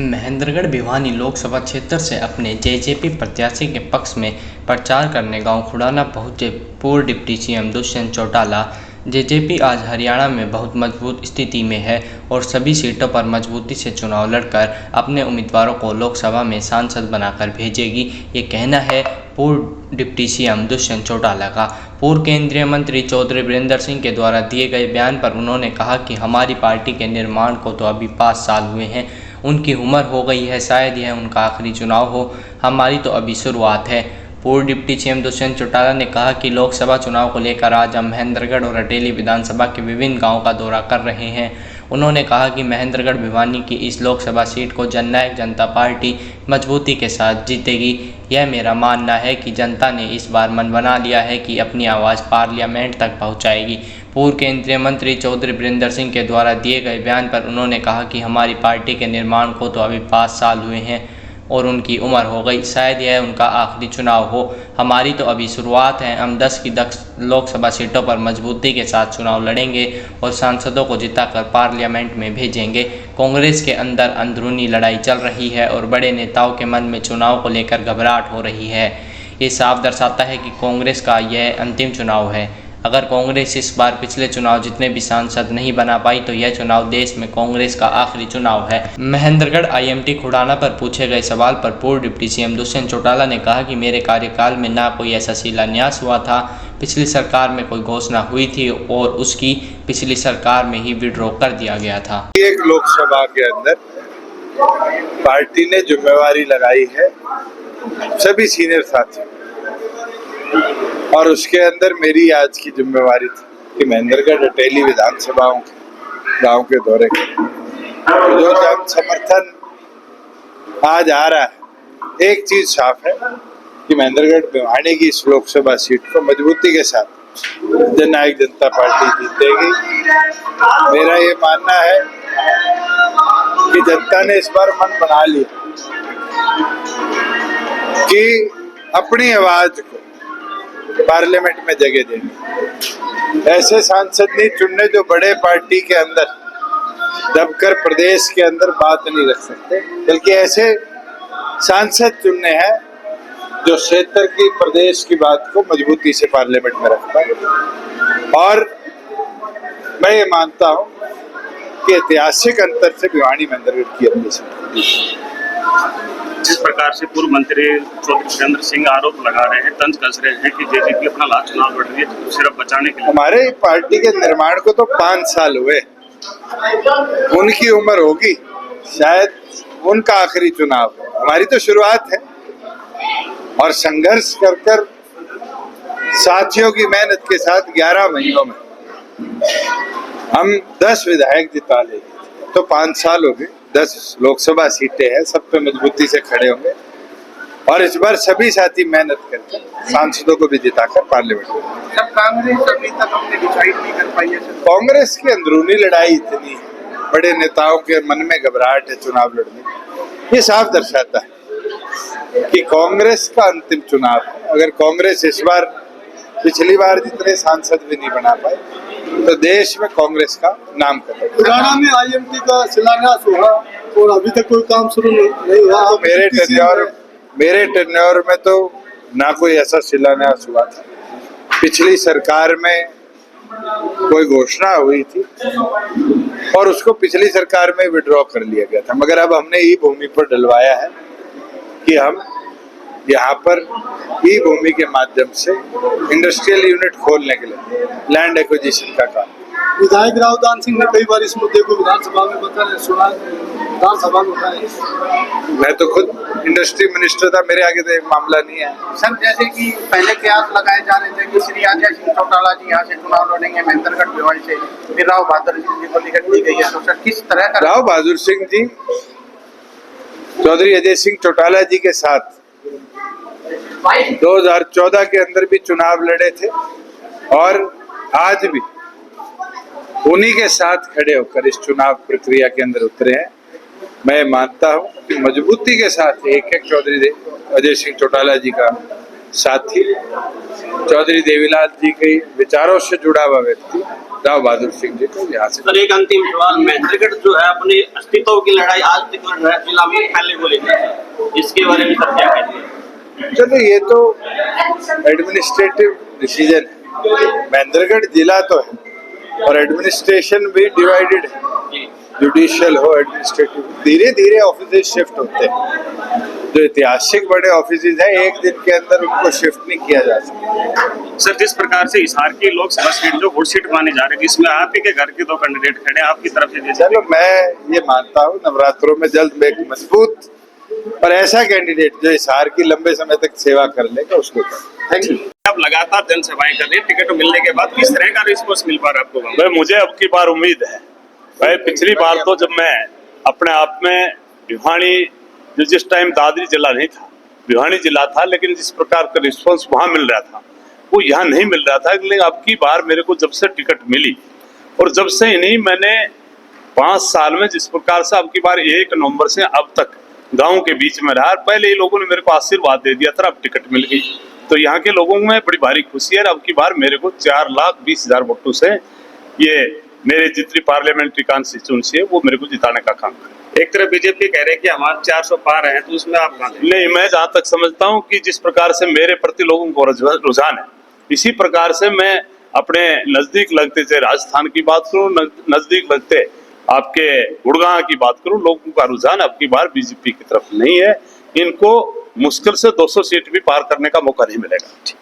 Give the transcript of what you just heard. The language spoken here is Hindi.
महेंद्रगढ़ भिवानी लोकसभा क्षेत्र से अपने जेजेपी प्रत्याशी के पक्ष में प्रचार करने गांव खुड़ाना पहुंचे पूर्व deputy CM Dushyant Chautala. JJP आज हरियाणा में बहुत मजबूत स्थिति में है और सभी सीटों पर मजबूती से चुनाव लड़कर अपने उम्मीदवारों को लोकसभा में सांसद बनाकर भेजेगी, ये कहना है पूर्व डिप्टी सीएम दुष्यंत चौटाला का। पूर्व केंद्रीय मंत्री चौधरी वीरेंद्र सिंह के द्वारा दिए गए बयान पर उन्होंने कहा कि हमारी पार्टी के निर्माण को तो अभी 5 साल हुए हैं, उनकी उम्र हो गई है, शायद यह उनका आखिरी चुनाव हो, हमारी तो अभी शुरुआत है। पूर्व डिप्टी सीएम दुष्यंत चौटाला ने कहा कि लोकसभा चुनाव को लेकर आज हम महेंद्रगढ़ और अटेली विधानसभा के विभिन्न गांवों का दौरा कर रहे हैं। उन्होंने कहा कि महेंद्रगढ़ भिवानी की इस लोकसभा सीट को जननायक जनता पार्टी मजबूती के साथ जीतेगी। यह मेरा मानना है कि जनता ने इस बार मन बना लिया है कि अपनी आवाज़ पार्लियामेंट तक पहुंचाएगी। पूर्व केंद्रीय मंत्री चौधरी वीरेंद्र सिंह के द्वारा दिए गए बयान पर उन्होंने कहा कि हमारी पार्टी के निर्माण को तो अभी 5 साल हुए हैं और उनकी उम्र हो गई, शायद यह उनका आखिरी चुनाव हो, हमारी तो अभी शुरुआत है। हम 10 की 10 लोकसभा सीटों पर मजबूती के साथ चुनाव लड़ेंगे और सांसदों को जिताकर पार्लियामेंट में भेजेंगे। कांग्रेस के अंदर अंदरूनी लड़ाई चल रही है और बड़े नेताओं के मन में चुनाव को लेकर घबराहट हो रही है। ये साफ दर्शाता है कि कांग्रेस का यह अंतिम चुनाव है। अगर कांग्रेस इस बार पिछले चुनाव जितने भी सांसद नहीं बना पाई तो यह चुनाव देश में कांग्रेस का आखिरी चुनाव है। महेंद्रगढ़ आईएमटी खुड़ाना पर पूछे गए सवाल पर पूर्व डिप्टी सीएम दुष्यंत चौटाला ने कहा कि मेरे कार्यकाल में ना कोई ऐसा शिलान्यास हुआ था, पिछली सरकार में कोई घोषणा हुई थी और उसकी पिछली सरकार में ही विड्रॉ कर दिया गया था। एक लोकसभा के अंदर पार्टी ने जिम्मेवारी लगाई है सभी सीनियर साथी और उसके अंदर मेरी आज की जिम्मेवारी थी कि महेंद्रगढ़ अटेली विधानसभाओं गांव के दौरे के जो जन समर्थन आज आ रहा है, एक चीज साफ है कि महेंद्रगढ़ भिवानी की इस लोकसभा सीट को मजबूती के साथ जननायक जनता पार्टी जीतेगी। मेरा ये मानना है कि जनता ने इस बार मन बना लिया कि अपनी आवाज को पार्लियामेंट में जगह देंगे। ऐसे सांसद नहीं चुनने जो बड़े पार्टी के अंदर दबकर प्रदेश के अंदर बात नहीं रख सकते, बल्कि ऐसे सांसद चुनने हैं जो क्षेत्र की प्रदेश की बात को मजबूती से पार्लियामेंट में रख पाए। और मैं ये मानता हूं कि ऐतिहासिक अंतर से भिवानी महेंद्रगढ़ की अपनी सीट। जिस प्रकार से पूर्व मंत्री चौधरी वीरेंद्र सिंह आरोप लगा रहे हैं, तंज कस रहे हैं कि जेजेपी अपना लास्ट चुनाव लड़ रही है सिर्फ बचाने के लिए। हमारे पार्टी के निर्माण को तो 5 साल हुए, उनकी उम्र होगी, शायद उनका आखिरी चुनाव है, हमारी तो शुरुआत है। और संघर्ष कर कर साथियों की मेहनत के साथ 11 महीनों में हम 10 विधायक जिता लेंगे, तो 5 साल हो गए, 10 लोकसभा सीटें हैं, सब पे मजबूती से खड़े होंगे और इस बार सभी साथी मेहनत करके सांसदों को भी जिताकर पार्लियामेंट में। जब कांग्रेस अभी तक हमने डिसाइड नहीं कर पाई है, कांग्रेस की अंदरूनी लड़ाई इतनी है, बड़े नेताओं के मन में घबराहट है चुनाव लड़ने, ये साफ दर्शाता है कि कांग्रेस का अंतिम चुनाव है। अगर कांग्रेस इस बार पिछली बार जितने सांसद भी नहीं बना पाए तो देश में कांग्रेस का नाम कर। हरियाणा में आईएमटी का शिलान्यास हुआ और अभी तक कोई काम शुरू नहीं हुआ। तो मेरे टेन्योर में तो ना कोई ऐसा शिलान्यास हुआ था। पिछली सरकार में कोई घोषणा हुई थी और उसको पिछली सरकार में विड्रॉ कर लिया गया था, मगर अब हमने ई भूमि पर डलवाया है कि हम यहाँ पर ई भूमि के माध्यम से इंडस्ट्रियल यूनिट खोलने के लिए लैंड एक्विजिशन का काम। विधायक रावदान सिंह ने कई बार इस मुद्दे को विधानसभा में विधानसभा में उठाया। मैं तो खुद इंडस्ट्री मिनिस्टर था, मेरे आगे तो एक मामला नहीं है। सर, जैसे कि पहले कयास लगाए जा रहे थे कि श्री अजय सिंह चौटाला जी यहाँ से चुनाव लड़ेंगे महेंद्रगढ़ भिवानी से, फिर राव बहादुर सिंह जी को टिकट दी गई है, तो सर किस तरह का? राव बहादुर सिंह जी चौधरी अजय सिंह चौटाला जी के साथ 2014 के अंदर भी चुनाव लड़े थे और आज भी उन्हीं के साथ खड़े होकर इस चुनाव प्रक्रिया के अंदर उतरे हैं। मैं मानता हूं कि मजबूती के साथ एक चौधरी अजय सिंह चौटाला जी का साथी चौधरी देवीलाल जी के विचारों से जुड़ा हुआ व्यक्ति राव बहादुर सिंह जी को यहाँ से। सर एक अंतिम सवाल, महेंद्रगढ़ जो है अपने अस्तित्व की लड़ाई आज तक लड़ रहा है जिला में पहले को लेकर, इसके बारे में सर क्या कहेंगे? चलो ये तो एडमिनिस्ट्रेटिव डिसीजन है। महेंद्रगढ़ जिला तो है और एडमिनिस्ट्रेशन भी डिवाइडेड है, जुडिशियल हो एडमिनिस्ट्रेटिव, धीरे धीरे ऑफिस शिफ्ट होते हैं। जो ऐतिहासिक बड़े ऑफिस हैं एक दिन के अंदर उनको शिफ्ट नहीं किया जा सकता। सर जिस प्रकार से हिसार की लोकसभा सीट जो वोट सीट मानी जा रही है जिसमें आप ही के घर के 2 कैंडिडेट खड़े हैं आपकी तरफ से, चलो मैं ये मानता हूँ नवरात्रों में जल्द में एक मजबूत और ऐसा कैंडिडेट जो हिसार की लंबे समय तक सेवा कर लेगा उसको। Thank you. आप लगातार जनसभाएं कर रहे हैं, टिकट मिलने के बाद किस तरह का रिस्पॉन्स मिल पा रहा है आपको? भाई मुझे अब की बार उम्मीद है भाई, पिछली बार तो जब मैं अपने आप में भिवानी जो जिस टाइम दादरी जिला नहीं था भिवानी जिला था, लेकिन जिस प्रकार का रिस्पॉन्स वहां मिल रहा था वो यहाँ नहीं मिल रहा था। लेकिन अब की बार मेरे को जब से टिकट मिली और जब से इन्हीं मैंने 5 साल में जिस प्रकार से अब की बार 1 नवंबर से अब तक गाँव के बीच में रहा, पहले ही लोगों ने मेरे को आशीर्वाद दे दिया था, अब टिकट मिल गई तो यहाँ के लोगों में बड़ी भारी खुशी है। अब की बार मेरे को 4,20,000 वोटों से ये मेरे जितनी पार्लियामेंट्री कॉन्स्टिट्यूंसी है वो मेरे को जिताने का काम है। एक तरफ बीजेपी कह रहे हैं कि हमारे 400 पार हैं, तो उसमें आप कहां? नहीं, मैं जहां तक समझता हूं कि जिस प्रकार से मेरे प्रति लोगों को रुझान है, इसी प्रकार से मैं अपने नजदीक लगते चाहे राजस्थान की बात करूं, नजदीक लगते आपके गुड़गांव की बात करूं, लोगों का रुझान अब की बार बीजेपी की तरफ नहीं है। इनको मुश्किल से 200 सीट भी पार करने का मौका नहीं मिलेगा।